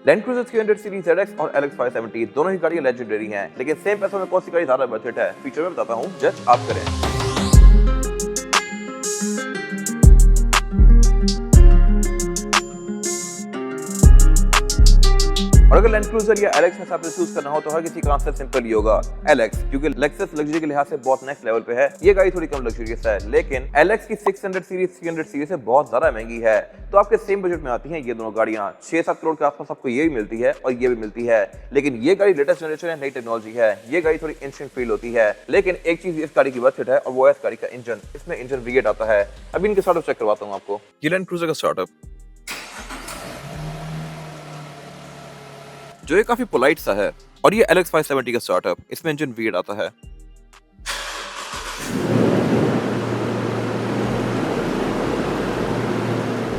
Land cruiser 300 series ZX और LX 570 दोनों ही गाड़ियां लेजेंडरी हैं, लेकिन सेम पैसों में कौन सी गाड़ी ज्यादा वर्थ इट है, फीचर में बताता हूं, जस्ट आप करें। और अगर लैंड क्रूजर या LX में से आपको चूज करना हो तो हर किसी का आंसर सिंपल ही होगा LX, क्योंकि लेक्सस लग्जरी के लिहाज से बहुत नेक्स्ट लेवल पे है। ये गाड़ी थोड़ी कम लग्जरियस है, लेकिन LX की 600 सीरीज 300 सीरीज से बहुत ज्यादा महंगी है। तो आपके सेम बजट में आती हैं ये दोनों गाड़ियां। 6-7 करोड़ के आसपास आपको ये भी मिलती है और ये भी मिलती है, लेकिन ये गाड़ी लेटेस्ट जनरेशन है, नई टेक्नोलॉजी है। ये गाड़ी थोड़ी एंशिएंट फील होती है, लेकिन एक चीज इस गाड़ी की वर्थ इट है और वो है इस गाड़ी का इंजन। इसमें इंजन V8 आता है। अभी इनके स्टार्टअप चेक करवाता हूँ आपको। ये लैंड क्रूजर का स्टार्टअप जो ये काफी पोलाइट सा है, और ये LX 570 का स्टार्टअप, इसमें इंजन V8 आता है।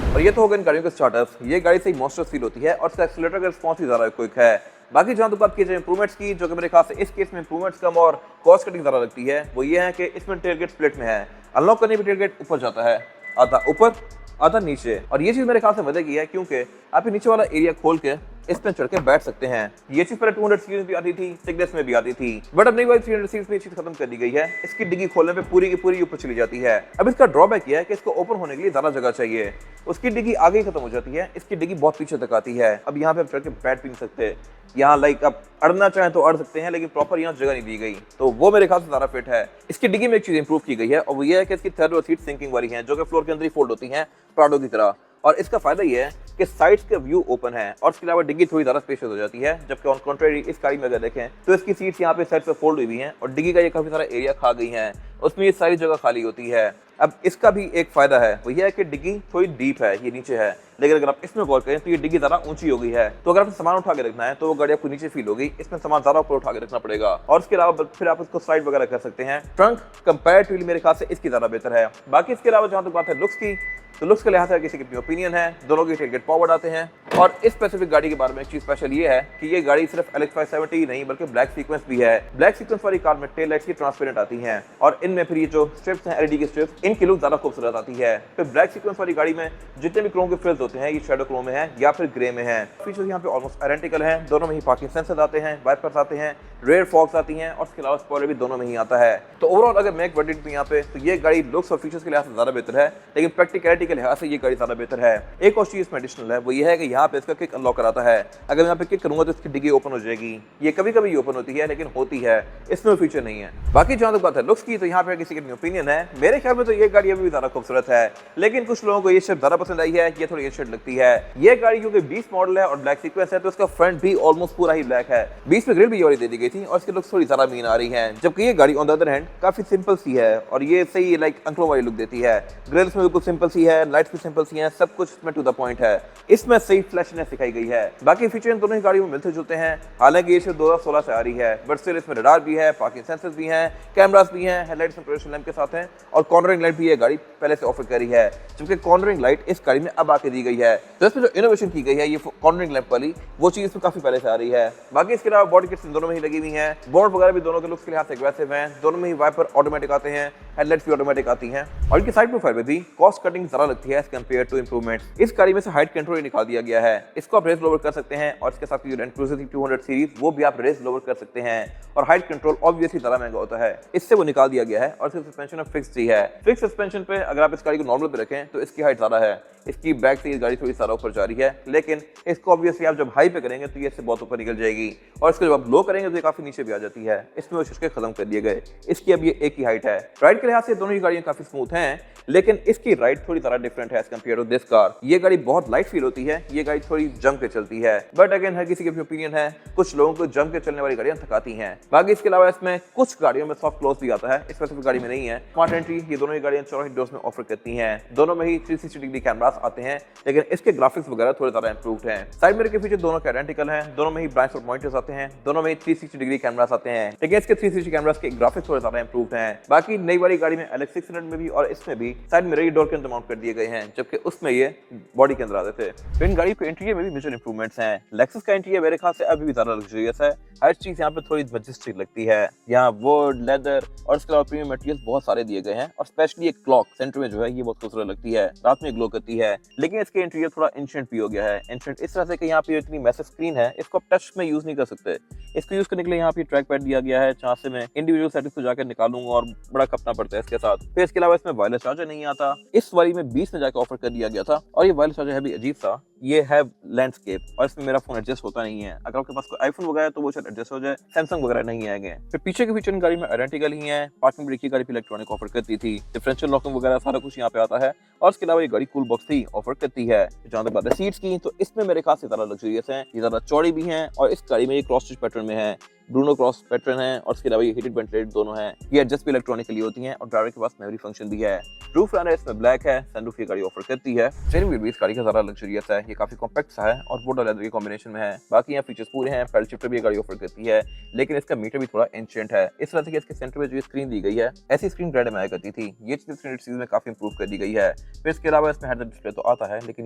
और ये तो होगा इन गाड़ियों के स्टार्टअप। ये गाड़ी से मॉन्स्टर फील होती है और इसका एक्सीलरेटर का रिस्पॉन्स भी ज्यादा क्विक है। बाकी जहां तक बात की जाए इंप्रूवमेंट्स की, जो कि मेरे ख्याल से इस केस में इंप्रूवमेंट्स कम और कॉस्ट कटिंग ज्यादा लगती है, वो ये है कि इसमें टेलगेट स्प्लिट में है। अनलॉक करने भी टेलगेट ऊपर जाता है, आधा ऊपर आधा नीचे। और ये चीज मेरे ख्याल से वजह की है क्योंकि आप ये नीचे वाला एरिया खोल के इस पे चढ़ के बैठ सकते हैं। ये चीज पहले 200 सीरीज में भी आती थी, 6S में भी आती थी, बट अब नई वाली 300 सीरीज में ये चीज खत्म कर दी गई है। इसकी डिग्गी खोलने पे पूरी की पूरी ऊपर चली जाती है। अब इसका ड्रॉबैक ये है कि इसको ओपन होने के लिए ज्यादा जगह चाहिए। उसकी डिग्गी आगे ही खत्म हो जाती है, इसकी डिग्गी बहुत पीछे तक आती है। अब यहाँ पे आप चढ़ के बैठ भी नहीं सकते। यहाँ लाइक आप अड़ना चाहें तो अड़ सकते हैं, लेकिन प्रॉपर यहाँ जगह नहीं दी गई, तो वो मेरे ख्याल से ज्यादा फिट है। इसकी डिग्गी में एक चीज इंप्रूव की गई है और वो ये है कि इसकी थर्ड और सीट सिंकिंग वाली है, जो कि फ्लोर के अंदर ही फोल्ड होती है प्राडो की तरह। और इसका फायदा ये है कि साइड्स का व्यू ओपन है और इसके अलावा डिग्गी थोड़ी ज्यादा स्पेशियस हो जाती है। जबकि ऑन कॉन्ट्रेरी इस गाड़ी में अगर देखें तो इसकी सीट्स यहाँ पे साइड पे फोल्ड हुई हैं और डिग्गी का ये काफी सारा एरिया खा गई है, उसमें ये सारी जगह खाली होती है। अब इसका भी एक फायदा है, वो ये है कि डिग्गी थोड़ी डीप है, ये नीचे है, लेकिन अगर आप इसमें गौर करें तो ये डिग्गी ज्यादा ऊंची हो गई है। तो अगर आपको सामान उठा के रखना है तो वो गाड़ी आपको नीचे फील होगी, इसमें सामान ज्यादा ऊपर उठा के रखना पड़ेगा। और इसके अलावा फिर आप उसको स्लाइड वगैरह कर सकते हैं। ट्रंक कंपैरेटिवली मेरे ख्याल से इसकी ज्यादा बेहतर है। बाकी इसके अलावा जहां तक बात है लुक्स की, तो लुक्स के लिहाज से किसी की अपनी ओपिनियन है। दोनों के टेलगेट पावर्ड आते हैं। और इस स्पेसिफिक गाड़ी के बारे में एक चीज स्पेशल ये है कि ये गाड़ी सिर्फ LX 570 नहीं बल्कि ब्लैक सीक्वेंस भी है। ब्लैक सीक्वेंस वाली कार में टेल लाइट्स की ट्रांसपेरेंट आती हैं और इनमें फिर ये जो स्ट्रिप्स हैं LED की स्ट्रिप्स, इनकी लुक ज्यादा खूबसूरत आती है। फिर ब्लैक सीक्वेंस वाली गाड़ी में जितने भी क्रोम के फ्रिल्स होते हैं ये शैडो क्रोम में है या फिर ग्रे में है। फीचर्स यहाँ पे ऑलमोस्ट आइडेंटिकल हैं। दोनों में ही पार्किंग सेंसर्स आते हैं, वाइपर्स आते हैं, रेयर फॉग्स आती हैं और इसके अलावा स्पॉइलर भी दोनों में ही आता है। तो ओवरऑल अगर मैं एक वर्डिक्ट दूं यहाँ पे तो ये गाड़ी लुक्स और फीचर्स के लिहाज से ज्यादा बेहतर है, लेकिन प्रैक्टिकलिटी के लिहाज से ये गाड़ी ज्यादा बेहतर है। एक और चीज इसमें एडिशनल है, वो ये है कि यहाँ पे इसका किक अनलॉक कराता है। अगर मैं यहाँ पे किक करूंगा तो इसकी डिग्गी ओपन हो जाएगी। ये कभी कभी ओपन होती है, लेकिन होती है। इसमें फीचर नहीं है। बाकी जहां तक बात है लुक्स की, तो यहाँ पे किसी की अपनी ओपिनियन है। मेरे ख्याल में तो ये गाड़ी अभी भी ज्यादा खूबसूरत है, लेकिन कुछ लोगों को ये शेप ज्यादा पसंद आई है, ये थोड़ी एंशिएंट लगती है। ये गाड़ी क्योंकि 20 मॉडल है और ब्लैक सीक्वेंस है, तो इसका फ्रंट भी ऑलमोस्ट पूरा ही ब्लैक है। 20 में ग्रिल भी ये वाली दे दी गई थी और इसकी लुक्स थोड़ी ज्यादा मीन आ रही है। जबकि ये गाड़ी ऑन द अदर हैंड काफी सिंपल सी है और ये सही लाइक अंकलों वाली लुक देती है। ग्रिल्स में बिल्कुल सिंपल सी है, लाइट्स भी सिंपल सी हैं, सब कुछ इसमें टू द पॉइंट है। इसमें सही फ्लैशनेस दिखाई गई है। बाकी फीचर इन दोनों ही गाड़ियों में मिलते जुलते हैं। हालांकि ये सिर्फ 2016 से आ रही है, बट स्टिल इसमें रडार भी है, पार्किंग सेंसर्स भी हैं, कैमरास भी हैं, हेडलाइट्स में प्रोजेक्शन लैंप के साथ हैं और कॉर्नरिंग लाइट भी ये गाड़ी पहले से ऑफर करी है। जबकि कॉर्नरिंग लाइट इस गाड़ी में अब आके दी गई है। तो इसमें जो इनोवेशन की गई है ये कॉर्नरिंग लैंप वाली, वो चीज इसमें काफी पहले से आ रही है। बाकी इसके अलावा बॉडी किट्स दोनों में ही लगी हुई हैं। बोर्ड वगैरह भी दोनों के लुक्स के लिहाज से एग्रेसिव हैं। दोनों में ही वाइपर ऑटोमेटिक आते हैं, हेडलाइट्स भी ऑटोमेटिक आती हैं और इनकी साइड प्रोफाइल में भी कॉस्ट कटिंग ज्यादा लगती है एज कंपेयर टू इंप्रूवमेंट। इस गाड़ी में से हाइट कंट्रोल निकाल दिया गया है। इसको आप रेस लोवर कर सकते हैं और इसके साथ लैंड क्रूजर 200 सीरीज वो भी आप रेस लोवर कर सकते हैं। और हाइट कंट्रोल ऑब्वियसली ज्यादा महंगा होता है, इससे वो निकाल दिया गया है और सिर्फ सस्पेंशन अब फिक्स्ड ही है। फिक्स सस्पेंशन पे अगर आप इस गाड़ी को नॉर्मल पे रखें तो इसकी हाइट ज्यादा है। इसकी बैक से ये गाड़ी थोड़ी सारा ऊपर जा रही है, लेकिन इसको ऑब्वियसली आप जब हाई पे करेंगे तो ये इससे बहुत ऊपर निकल जाएगी और इसको जब आप लो करेंगे तो ये काफी नीचे भी आ जाती है। इसमें वो शिशके खत्म कर दिए गए। इसकी अब ये एक ही हाइट है। राइड के लिहाज से दोनों ही गाड़ियां काफी स्मूथ हैं, लेकिन इसकी राइड थोड़ी ज्यादा डिफरेंट है as compare to this car. ये गाड़ी बहुत लाइट फील होती है, ये गाड़ी थोड़ी जम के चलती है, बट अगेन हर किसी की अपनी ओपिनियन है। कुछ लोगों को जम के चलने वाली गाड़ियां थकाती हैं। बाकी इसके अलावा इसमें कुछ गाड़ियों में सॉफ्ट क्लोज भी आता है, स्पेसिफिक गाड़ी में नहीं है। स्मार्ट एंट्री ये दोनों ही गाड़ियां 64 डोर्स में ऑफर करती हैं। दोनों में ही 360 डिग्री कैमरास आते हैं, लेकिन इसके ग्राफिक्स वगैरह थोड़े ज्यादा इंप्रूव्ड हैं। साइड मिरर के फीचर दोनों के आइडेंटिकल हैं। दोनों में ही ब्लाइंड स्पॉट मॉनिटर्स आते हैं। दोनों में ही 360 डिग्री कैमरास आते हैं, लेकिन इसके 360 कैमरास के ग्राफिक्स थोड़े ज्यादा इंप्रूव्ड हैं। बाकी नई वाली गाड़ी में LX 600 में भी और इसमें भी साइड मिरर डोर के अंदर माउंट कर दिए गए हैं, जबकि उसमें ये बॉडी के अंदर आ चाहते थे। तो इन गाड़ी के इंटीरियर में भी मेजर इंप्रूवमेंट्स हैं। लेक्सस का इंटीरियर मेरे ख्याल से अभी भी ज्यादा लग्जरियस है। हर चीज यहाँ पे थोड़ी मजेस्टिक लगती है। यहाँ वुड, लेदर और इसके अलावा प्रीमियम मटेरियल्स बहुत सारे दिए गए हैं और स्पेशली एक क्लॉक सेंटर में जो है ये बहुत खूबसूरत लगती है, रात में ग्लो करती है। लेकिन इसके इंटीरियर थोड़ा एंशिएंट भी हो गया है। एंशिएंट इस तरह से कि यहाँ पे इतनी मैसिव स्क्रीन है, इसको आप टच में यूज नहीं कर सकते। इसको यूज करने के लिए यहाँ पे ट्रैक पैड दिया गया है, जहाँ से मैं इंडिविजुअल सेटिंग्स को जाकर निकालूंगा और बड़ा खपना पड़ता है इसके साथ। फिर इसके अलावा इसमें वायरलेस चार्जर नहीं आता। इस वाली में 20 में जाकर ऑफर कर दिया गया था और ये वायरलेस चार्जर है भी अजीब सा। ये है लैंडस्केप और इसमें मेरा फोन एडजस्ट होता नहीं है। अगर आपके पास कोई आईफोन वगैरह है तो वो शायद एडजस्ट हो जाए, सैमसंग वगैरह नहीं आएंगे। फिर पीछे के फीचर गाड़ी में आइडेंटिकल ही है। पार्किंग ब्रेक की गाड़ी भी इलेक्ट्रॉनिक ऑफर करती थी, डिफरेंशियल लॉकिंग वगैरह सारा कुछ यहाँ पे आता है। और इसके अलावा ये गाड़ी कूल बॉक्स भी ऑफर करती है। जहाँ तक बात है सीट्स की, तो इसमें मेरे खास से ज्यादा लग्जरियस है, ये ज्यादा चौड़ी भी है और इस गाड़ी में ये क्रॉस स्टिच पैटर्न में है, ब्रूनो क्रॉस पैटर्न है। और इसके अलावा ये हीटेड वेंटिलेटेड दोनों हैं। ये एडजस्ट भी इलेक्ट्रॉनिकली होती हैं और ड्राइवर के पास मेमोरी फंक्शन भी है। रूफ लाइनर इसमें ब्लैक है, सनरूफ ये गाड़ी ऑफर करती है। स्टीयरिंग व्हील भी इस गाड़ी का ज्यादा लग्जरियस है, ये काफी कॉम्पैक्ट सा है और वुड और लेदर के कॉम्बिनेशन में है। बाकी यहाँ फीचर्स पूरे हैं। पैडल शिफ्टर भी ये गाड़ी ऑफर करती है, लेकिन इसका मीटर भी थोड़ा एंशिएंट है। इस तरह से कि इसके सेंटर में जो स्क्रीन दी गई है, ऐसी स्क्रीन ग्रेड में आया करती थी, ये चीज सीरीज में काफी इंप्रूव कर दी गई है। फिर इसके अलावा इसमें हेड डिस्प्ले तो आता है, लेकिन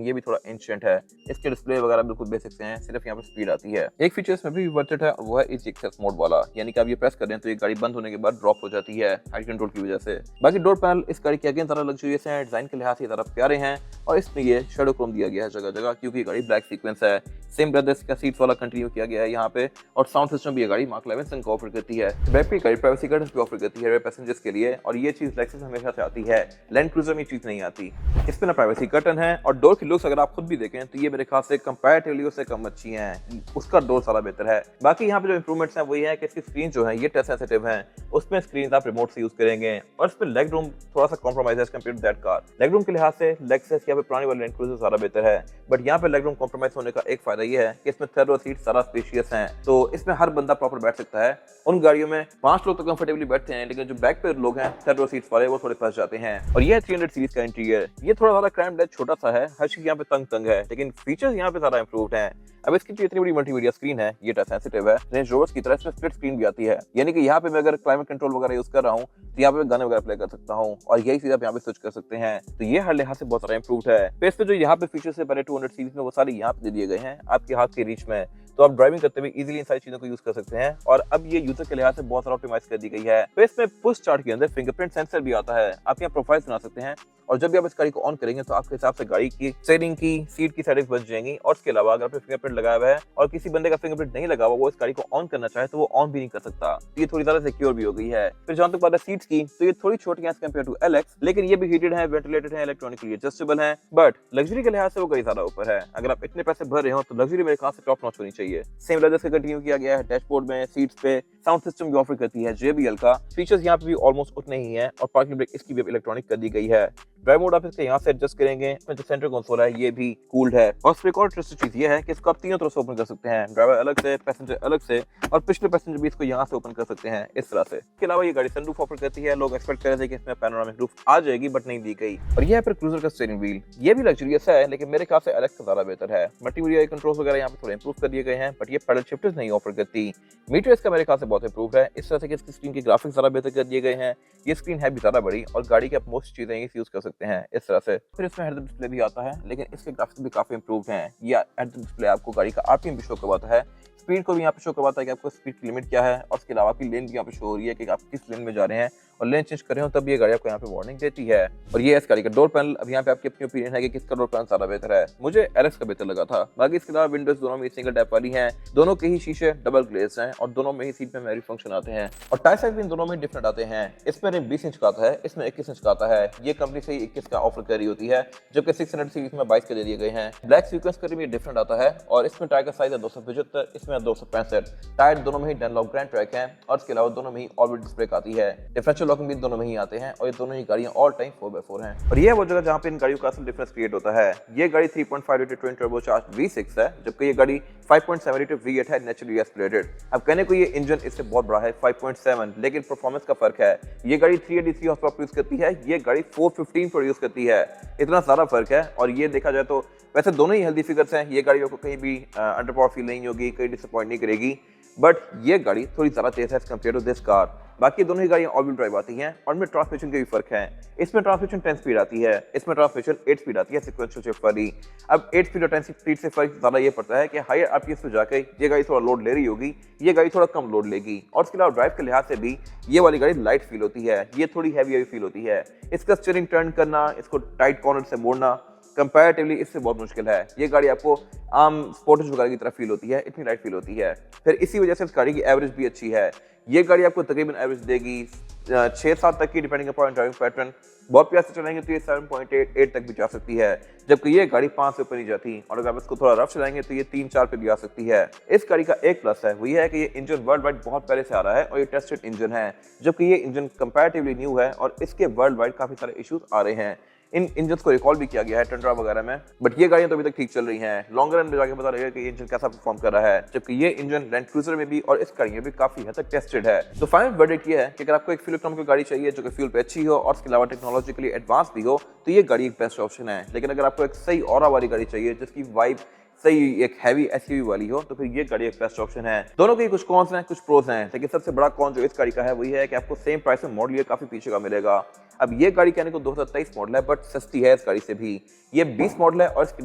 ये भी थोड़ा एंशिएंट है। इसके डिस्प्ले वगैरह बिल्कुल बेसिक से हैं, सिर्फ यहाँ पर स्पीड आती है। एक फीचर इसमें भी वर्थ इट है और वो है इजी एक्सेस मोड वाला, यानी कि आप ये प्रेस कर रहे हैं तो ये गाड़ी बंद होने के बाद ड्रॉप हो जाती है हाइट कंट्रोल की वजह से। बाकी डोर पैनल इस गाड़ी के अगेन ज़रा लग्जरियस है, डिजाइन के लिहाज से ज़रा प्यारे हैं और इसमें ये शेडो क्रोम दिया गया है जगह जगह, क्योंकि ये गाड़ी ब्लैक सीक्वेंस है। सेम ब्रदर्स का सीट्स वाला कंटिन्यू किया गया है यहाँ पे और साउंड सिस्टम भी ये गाड़ी मार्क लेविंसन को ऑफर करती है। बैक पे गाड़ी प्राइवेसी कर्टन्स भी ऑफर करती है पैसेंजर्स के लिए और ये चीज लेक्सस हमेशा से आती है, लैंड क्रूजर में चीज नहीं आती। इसमें ना प्राइवेसी कर्टन है और डोर की लुक्स अगर आप खुद भी देखें तो ये मेरे ख्याल से कंपैरेटिवली उससे कम अच्छी हैं, उसका डोर सारा बेहतर है। बाकी यहाँ पे जो इंप्रूवमेंट्स हैं वो ये है कि इसकी स्क्रीन जो है ये टच सेंसिटिव है, उसमें स्क्रीन आप रिमोट से यूज करेंगे और इसमें लेग रूम थोड़ा सा कॉम्प्रोमाइज है compare to that car. Leg room के लिहाज से लेक्सस यहाँ पे पुरानी वाली लैंड क्रूजर सारा बेहतर है, बट यहाँ पे लेग रूम कॉम्प्रोमाइज होने का एक फायदा ये है कि इसमें थर्ड रो सीट सारा स्पेशियस हैं, तो इसमें हर बंदा प्रॉपर बैठ सकता है। उन गाड़ियों में 5 लोग तो कंफर्टेबली बैठते हैं, लेकिन जो बैक पे लोग हैं थर्ड रो सीट्स वाले वो थोड़े फंस जाते हैं। और ये 300 सीरीज का इंटीरियर, ये थोड़ा ज्यादा क्रैम्प्ड है, छोटा सा है, हर चीज यहाँ पे तंग है, लेकिन फीचर्स यहाँ पे सारा इंप्रूव्ड हैं। अब इसकी जो इतनी बड़ी मल्टीमीडिया स्क्रीन है ये टच सेंसिटिव है। रेंज रोवर्स की तरह इसमें स्प्लिट स्क्रीन भी आती है, यानी कि यहाँ पे मैं अगर क्लाइमेट कंट्रोल वगैरह यूज कर रहा हूँ तो यहाँ पे गाने वगैरह प्ले कर सकता हूँ और यही चीज आप यहाँ पे स्विच कर सकते हैं। तो ये हर लिहाज से बहुत सारा इंप्रूव्ड है। फिर जो यहाँ पे फीचर्स है पहले 200 सीरीज में वो सारे यहाँ पे दे दिए गए हैं आपके हाथ के रीच में, तो आप ड्राइविंग करते हुए इजीली इन सारी चीजों को यूज कर सकते हैं। और अब ये यूजर के लिहाज से बहुत सारा ऑप्टिमाइज कर दी गई है। तो इसमें पुश स्टार्ट के अंदर फिंगरप्रिंट सेंसर भी आता है, आप यहाँ प्रोफाइल बना सकते हैं और जब भी आप इस गाड़ी को ऑन करेंगे तो आपके हिसाब से गाड़ी की स्टीयरिंग की सीट की सेटिंग्स बच जाएंगी। और इसके अलावा अगर फिंगरप्रिंट लगाया हुआ है और किसी बंदे का फिंगरप्रिंट नहीं लगा हुआ, वो इस गाड़ी को ऑन करना चाहे तो वो ऑन भी नहीं कर सकता। तो ये थोड़ी ज्यादा सिक्योर भी हो गई है। फिर जहां तक बात है सीट्स की, तो ये थोड़ी छोटी है कंपेयर टू एलएक्स, लेकिन ये भी हीटेड है, वेंटिलेटेड है, इलेक्ट्रॉनिकली एडजस्टेबल है, बट लग्जरी के लिहाज से वो कई ज्यादा ऊपर है। अगर आप इतने पैसे भर रहे हो तो लग्जरी मेरे ख्याल से टॉप नॉच होनी चाहिए। सेम लेदर से कंटिन्यू किया गया है डैशबोर्ड में, सीट्स पे साउंड सिस्टम भी ऑफर करती है JBL का। फीचर्स यहाँ पे भी ऑलमोस्ट उतने ही हैं और पार्किंग ब्रेक इसकी भी इलेक्ट्रॉनिक कर दी गई है। ड्राइव मोड आप इसके यहाँ से एडजस्ट करेंगे। इसमें जो सेंटर कंसोल है ये भी कूल्ड है और इसमें एक और इंटरेस्टिंग चीज ये है कि इसको आप तीनों तरफ से ओपन कर सकते हैं, ड्राइवर अलग से, पैसेंजर अलग से और पिछले पैसेंजर भी इसको यहाँ से ओपन कर सकते हैं इस तरह से। इसके अलावा ये गाड़ी सनरूफ ऑफर करती है। लोग एक्सपेक्ट कर रहे थे कि इसमें पैनोरामिक रूफ आ जाएगी, बट नहीं दी गई। और ये है फिर क्रूजर का स्टीयरिंग व्हील, ये भी लग्जरियस है, लेकिन मेरे ख्याल से एलेक्स से ज्यादा बेहतर है। मल्टीमीडिया कंट्रोल्स वगैरह यहाँ पे थोड़े इंप्रूव कर दिए गए हैं, बट ये पैडल शिफ्टर्स नहीं ऑफर करती। मीटर इसका मेरे ख्याल से बहुत इंप्रूव है, इस तरह से कि इसकी स्क्रीन के ग्राफिक्स ज्यादा बेहतर कर दिए गए हैं। ये स्क्रीन है भी ज्यादा बड़ी और गाड़ी के आप मोस्ट चीजें यूज कर सकते हैं इस तरह से। फिर इसमें हेड डिस्प्ले भी आता है, लेकिन इसके ग्राफिक्स भी काफी इंप्रूव हैं। ये हेड डिस्प्ले आपको गाड़ी का RPM भी शो करवाता है, स्पीड को भी यहाँ पे शो करवाता है कि आपको स्पीड की लिमिट क्या है, और उसके अलावा आपकी लेन भी यहाँ पे शो हो रही है कि आप किस लेन में जा रहे हैं और लेन चेंज कर रहे हो तब ये गाड़ी आपको यहाँ पे वार्निंग देती है। और ये इस गाड़ी का डोर पैनल। अब यहाँ पे आपकी अपनी ओपिनियन है कि किसका डोर पैनल ज्यादा बेहतर है। मुझे एलेक्स का बेहतर लगा था। बाकी इसके अलावा विंडोज दोनों में सिंगल टैप वाली हैं, दोनों के ही शीशे डबल ग्लेज हैं और दोनों में ही सीट में मेमोरी फंक्शन आते हैं और टायर साइज भी इन दोनों में डिफरेंट आते हैं। इसमें 20 इंच का आता है, इसमें 21 इंच का आता है। ये कंपनी से 21 का ऑफर कर रही होती है, जबकि 600 सीरीज में 22 के दे दिए गए हैं। ब्लैक सीक्वेंस का भी डिफरेंट आता है और इसमें टायर का साइज है 275, इसमें 265। टायर दोनों में ही डनलॉप ग्रैंड ट्रैक है और इसके अलावा दोनों में ही ऑल व्हील डिस्क ब्रेक आती है। डिफरेंशियल लॉकिंग भी दोनों में ही आते हैं और ये दोनों ही गाड़ियां ऑल टाइम 4x4 हैं। और ये है वो जगह जहां पे इन गाड़ियों का असल डिफरेंस क्रिएट होता है। ये गाड़ी 3.5 litre twin turbo charge V6 है, जबकि ये गाड़ी 5.7 लीटर V8 है, नेचुरली एस्पिरेटेड। अब कहने को ये इंजन इससे बहुत बड़ा है 5.7, लेकिन परफॉर्मेंस का फर्क है। ये गाड़ी 383 हॉर्स पावर प्रोड्यूस करती है, ये गाड़ी 415 प्रोड्यूस करती है। इतना सारा फर्क है। और ये देखा जाए तो वैसे दोनों ही हेल्दी फिगर्स हैं। ये गाड़ियों को कहीं भी अंडर पावर फील नहीं होगी, कहीं डिसअपॉइंट नहीं करेगी, बट ये गाड़ी थोड़ी ज़्यादा तेज है कंपेयर टू दिस कार। बाकी दोनों ही गाड़ियां ऑल व्हील ड्राइव आती हैं और इनमें ट्रांसमिशन के भी फर्क है। इसमें ट्रांसमिशन 10 स्पीड आती है, इसमें ट्रांसमिशन 8 स्पीड आती है सिक्वेंशियल शिफ्ट वाली। अब 8 स्पीड और 10 स्पीड से फर्क ज्यादा ये पड़ता है कि हायर आरपीएस पे जाकर ये गाड़ी थोड़ा लोड ले रही होगी, ये गाड़ी थोड़ा कम लोड लेगी। और इसके अलावा ड्राइव के लिहाज से भी ये वाली गाड़ी लाइट फील होती है, ये थोड़ी हैवी फील होती है। इसका स्टीयरिंग टर्न करना, इसको टाइट कॉर्नर से मोड़ना कंपैरेटिवली इससे बहुत मुश्किल है। ये गाड़ी आपको आम स्पोर्टेज वगैरह की तरह फील होती है, इतनी लाइट फील होती है। फिर इसी वजह से इस गाड़ी की एवरेज भी अच्छी है। ये गाड़ी आपको तकरीबन एवरेज देगी 6-7 तक की, डिपेंडिंग अपॉन ड्राइविंग पैटर्न। बहुत प्यार से चलाएंगे तो ये 7.8 तक भी जा सकती है, जबकि ये गाड़ी 5 से ऊपर नहीं जाती। और अगर आप इसको थोड़ा रफ चलाएंगे तो ये 3-4 पे भी आ सकती है। इस गाड़ी का एक प्लस है वो ये है कि ये इंजन वर्ल्ड वाइड बहुत पहले से आ रहा है और ये टेस्टेड इंजन है, जबकि ये इंजन कंपैरेटिवली न्यू है और इसके वर्ल्ड वाइड काफी सारे इश्यूज आ रहे हैं। इन इंजन को रिकॉल भी किया गया है टंड्रा वगैरह में, बट ये गाड़ियां तो अभी तक ठीक चल रही हैं। लॉन्ग रन में जाके पता लगेगा कि ये इंजन कैसा परफॉर्म कर रहा है, जबकि ये इंजन लैंड क्रूजर में भी और इस गाड़ी में भी काफी हद तक टेस्टेड है। तो फाइनल वर्डिक्ट ये है कि अगर आपको एक फ्यूल इकोनॉमिकल गाड़ी चाहिए जो कि फ्यूल पे अच्छी हो और इसके अलावा टेक्नोलॉजिकली एडवांस भी हो, तो ये गाड़ी एक बेस्ट ऑप्शन है। लेकिन अगर आपको एक सही ऑरा वाली गाड़ी चाहिए जिसकी वाइब सही एक हैवी एसयूवी वाली हो, तो फिर ये गाड़ी एक बेस्ट ऑप्शन है। दोनों के कुछ कॉन्स हैं, कुछ प्रोज हैं, लेकिन सबसे बड़ा कॉन जो इस गाड़ी का है वही है कि आपको सेम प्राइस में मॉडल ये काफी पीछे का मिलेगा। अब ये गाड़ी कहने को 2023 मॉडल है, बट सस्ती है इस गाड़ी से भी। ये 20 मॉडल है और इसकी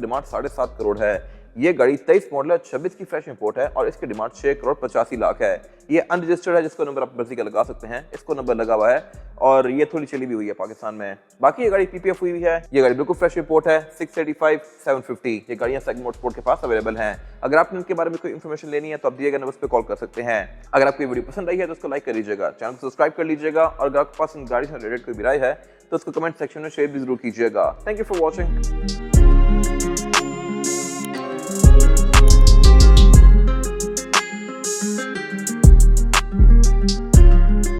डिमांड 7.5 करोड़ है। ये गाड़ी 23 मॉडल है, 26 की फ्रेश इंपोर्ट है और इसकी डिमांड 6 करोड़ 85 लाख है। ये अनरजिस्टर्ड है, जिसको नंबर आप मर्जी का लगा सकते हैं, इसको नंबर लगा हुआ है और ये थोड़ी चली भी हुई है पाकिस्तान में। बाकी ये गाड़ी पीपीएफ हुई है, ये गाड़ी बिल्कुल फ्रेश इंपोर्ट है। 685, 750 ये गाड़ियां सेगमेंट मोटरस्पोर्ट के पास अवेलेबल हैं। अगर आपने इनके बारे में कोई इन्फॉर्मेशन लेनी है तो आप दिए गए नंबर पे कॉल कर सकते हैं। अगर आपको ये वीडियो पसंद आई है तो उसको लाइक कर लीजिएगा, चैनल को सब्सक्राइब कर लीजिएगा और अगर आपके पास इन गाड़ी से रिलेटेड कोई भी राय है तो उसको कमेंट सेक्शन में शेयर भी जरूर कीजिएगा। Thank you for watching.